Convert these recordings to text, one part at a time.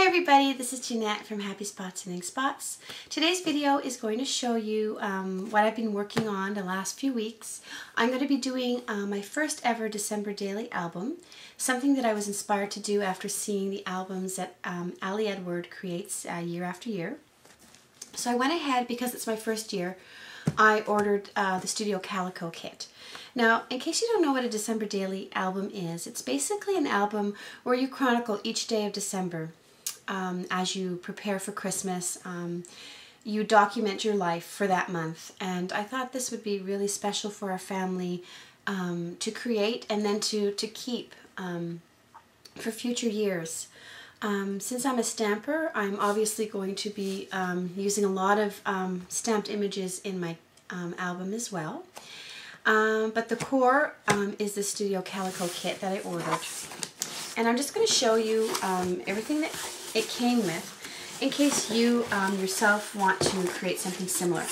Hi everybody, this is Jeanette from Happy Spots and Ink Spots. Today's video is going to show you what I've been working on the last few weeks. I'm going to be doing my first ever December daily album, something that I was inspired to do after seeing the albums that Ali Edward creates year after year. So I went ahead, because it's my first year, I ordered the Studio Calico kit. Now, in case you don't know what a December daily album is, it's basically an album where you chronicle each day of December. As you prepare for Christmas, you document your life for that month, and I thought this would be really special for our family to create and then to keep for future years. Since I'm a stamper, I'm obviously going to be using a lot of stamped images in my album as well. But the core is the Studio Calico kit that I ordered. And I'm just going to show you everything that it came with in case you yourself want to create something similar.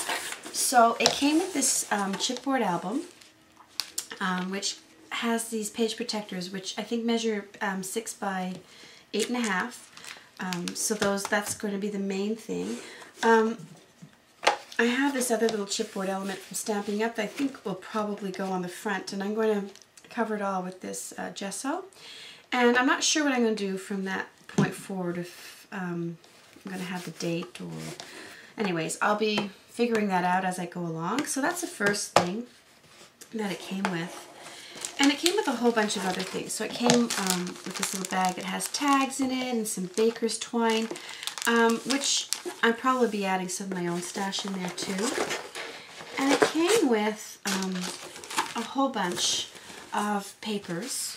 So it came with this chipboard album, which has these page protectors, which I think measure 6 by 8.5. So that's going to be the main thing. I have this other little chipboard element from Stampin' Up! That I think will probably go on the front, and I'm going to cover it all with this gesso. And I'm not sure what I'm going to do from that point forward, if I'm going to have the date or... Anyways, I'll be figuring that out as I go along. So that's the first thing that it came with. And it came with a whole bunch of other things. So it came with this little bag that has tags in it and some baker's twine, which I'll probably be adding some of my own stash in there too. And it came with a whole bunch of papers.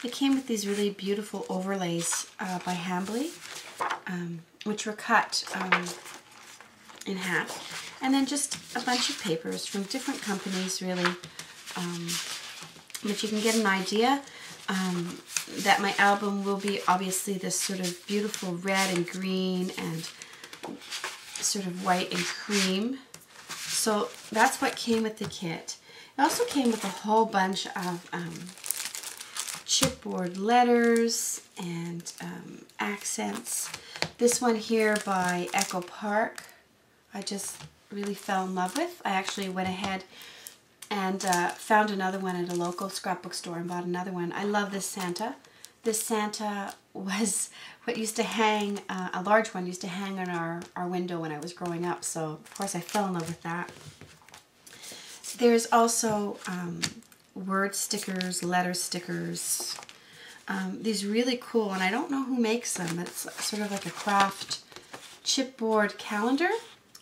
It came with these really beautiful overlays by Hambly, which were cut in half. And then just a bunch of papers from different companies, really, but you can get an idea that my album will be obviously this sort of beautiful red and green and sort of white and cream. So that's what came with the kit. It also came with a whole bunch of chipboard letters and accents. This one here by Echo Park, I just really fell in love with. I actually went ahead and found another one at a local scrapbook store and bought another one. I love this Santa. This Santa was what used to hang, a large one used to hang on our window when I was growing up, so of course I fell in love with that. There's also word stickers, letter stickers. These really cool, and I don't know who makes them. It's sort of like a craft chipboard calendar,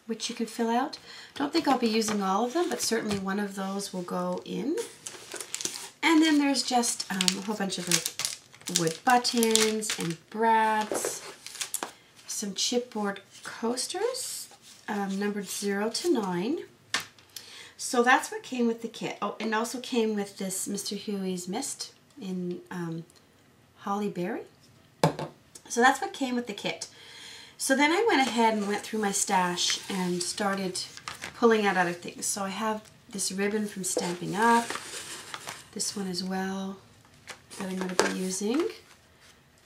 which you can fill out. Don't think I'll be using all of them, but certainly one of those will go in. And then there's just a whole bunch of like wood buttons and brads, some chipboard coasters, numbered 0 to 9. So that's what came with the kit. Oh, and also came with this Mr. Huey's Mist in Holly Berry. So that's what came with the kit. So then I went ahead and went through my stash and started pulling out other things. So I have this ribbon from Stampin' Up!, this one as well that I'm going to be using,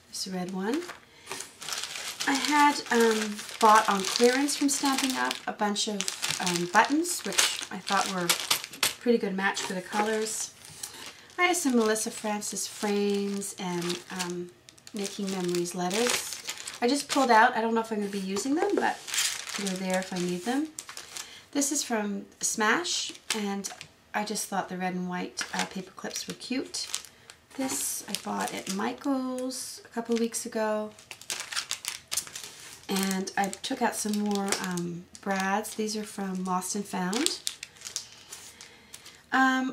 this red one. I had bought on clearance from Stampin' Up! A bunch of buttons, which I thought were a pretty good match for the colors. I have some Melissa Francis frames and Making Memories letters. I just pulled out. I don't know if I'm going to be using them, but they're there if I need them. This is from Smash, and I just thought the red and white paper clips were cute. This I bought at Michael's a couple of weeks ago. And I took out some more brads. These are from Lost and Found.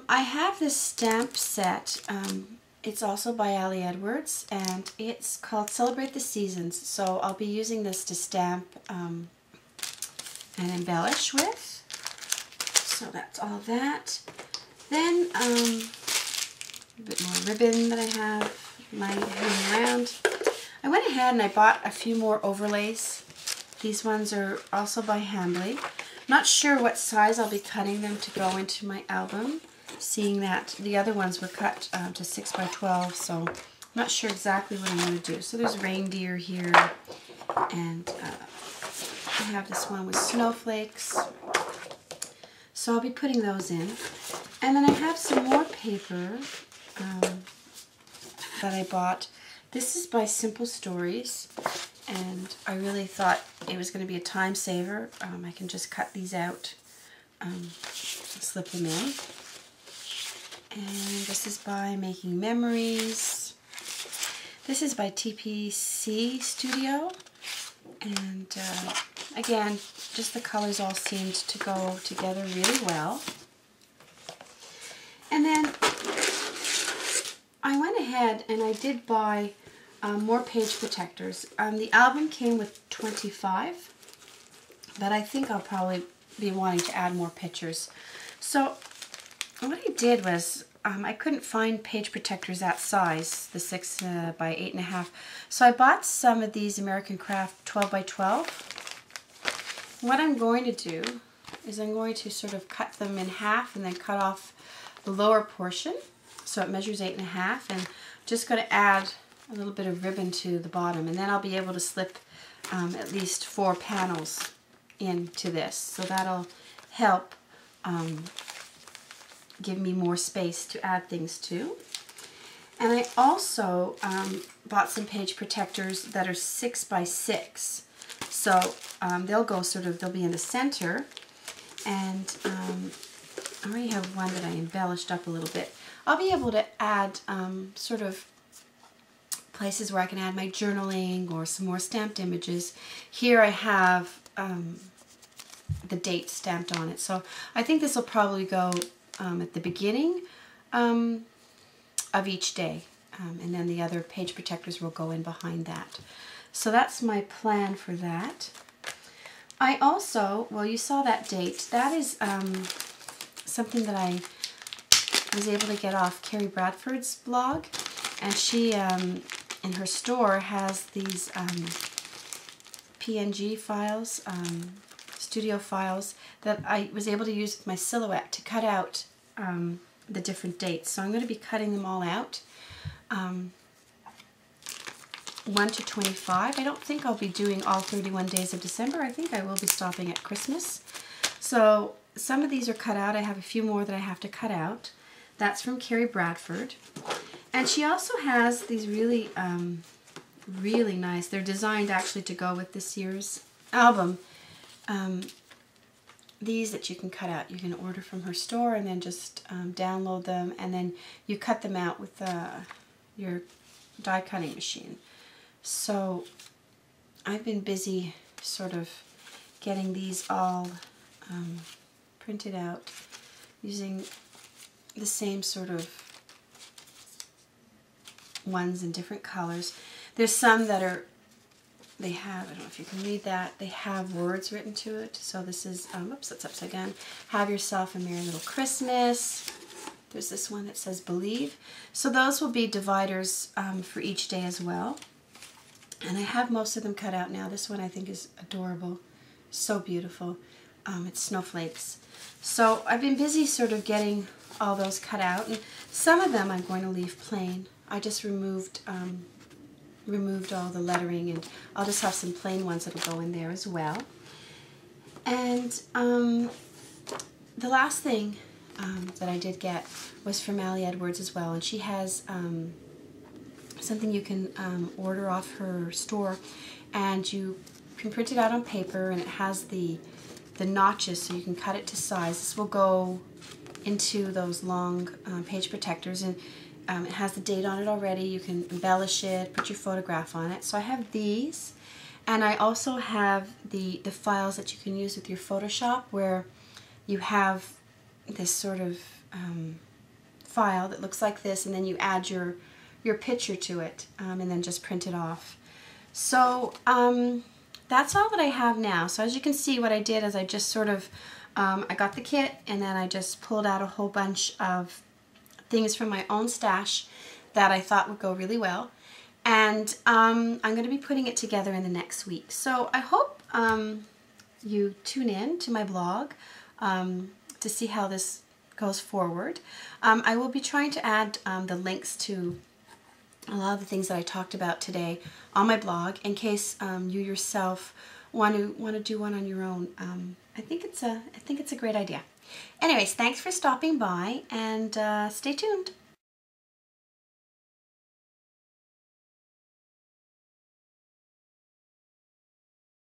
I have this stamp set. It's also by Ali Edwards, and it's called Celebrate the Seasons. So I'll be using this to stamp and embellish with. So that's all that. Then a bit more ribbon that I have lying around. I went ahead and I bought a few more overlays. These ones are also by Hambly. Not sure what size I'll be cutting them to go into my album, seeing that the other ones were cut to 6 by 12, so I'm not sure exactly what I'm going to do. So there's reindeer here, And I have this one with snowflakes. So I'll be putting those in. And then I have some more paper that I bought. This is by Simple Stories. And I really thought it was going to be a time saver. I can just cut these out, slip them in. And this is by Making Memories. This is by TPC Studio. And again, just the colors all seemed to go together really well. And then I went ahead and I did buy more page protectors. The album came with 25, but I think I'll probably be wanting to add more pictures. So what I did was, I couldn't find page protectors that size, the 6 by 8.5. So I bought some of these American Craft 12 by 12. What I'm going to do is I'm going to sort of cut them in half and then cut off the lower portion. So it measures 8.5, and just going to add a little bit of ribbon to the bottom, and then I'll be able to slip at least 4 panels into this. So that'll help give me more space to add things to. And I also bought some page protectors that are 6 by 6. So they'll go they'll be in the center. And I already have one that I embellished up a little bit. I'll be able to add sort of places where I can add my journaling or some more stamped images. Here I have the date stamped on it. So I think this will probably go at the beginning of each day. And then the other page protectors will go in behind that. So that's my plan for that. I also, well, you saw that date. That is something that I was able to get off Carrie Bradford's blog. And she, in her store, has these PNG files, studio files, that I was able to use with my silhouette to cut out the different dates. So I'm going to be cutting them all out, 1 to 25. I don't think I'll be doing all 31 days of December. I think I will be stopping at Christmas. So some of these are cut out. I have a few more that I have to cut out. That's from Carrie Bradford. And she also has these really, really nice, they're designed actually to go with this year's album. These that you can cut out. You can order from her store and then just download them, and then you cut them out with your die cutting machine. So I've been busy sort of getting these all printed out using the same sort of ones in different colors. There's some that are, they have, I don't know if you can read that, they have words written to it. So this is, oops, that's upside down. Have yourself a merry little Christmas. There's this one that says believe. So those will be dividers for each day as well. And I have most of them cut out now. This one I think is adorable. So beautiful. It's snowflakes. So I've been busy sort of getting all those cut out. And some of them I'm going to leave plain. I just removed all the lettering, and I'll just have some plain ones that'll go in there as well. And the last thing that I did get was from Allie Edwards as well, and she has something you can order off her store, and you can print it out on paper, and it has the notches so you can cut it to size. This will go into those long page protectors, and it has the date on it already. You can embellish it, put your photograph on it. So I have these, and I also have the files that you can use with your Photoshop, where you have this sort of file that looks like this, and then you add your picture to it, and then just print it off. So that's all that I have now. So as you can see, what I did is I just sort of, I got the kit, and then I just pulled out a whole bunch of things from my own stash that I thought would go really well. And I'm going to be putting it together in the next week. So I hope you tune in to my blog to see how this goes forward. I will be trying to add the links to a lot of the things that I talked about today on my blog in case you yourself want to do one on your own. I think it's a great idea. Anyways, thanks for stopping by, and stay tuned.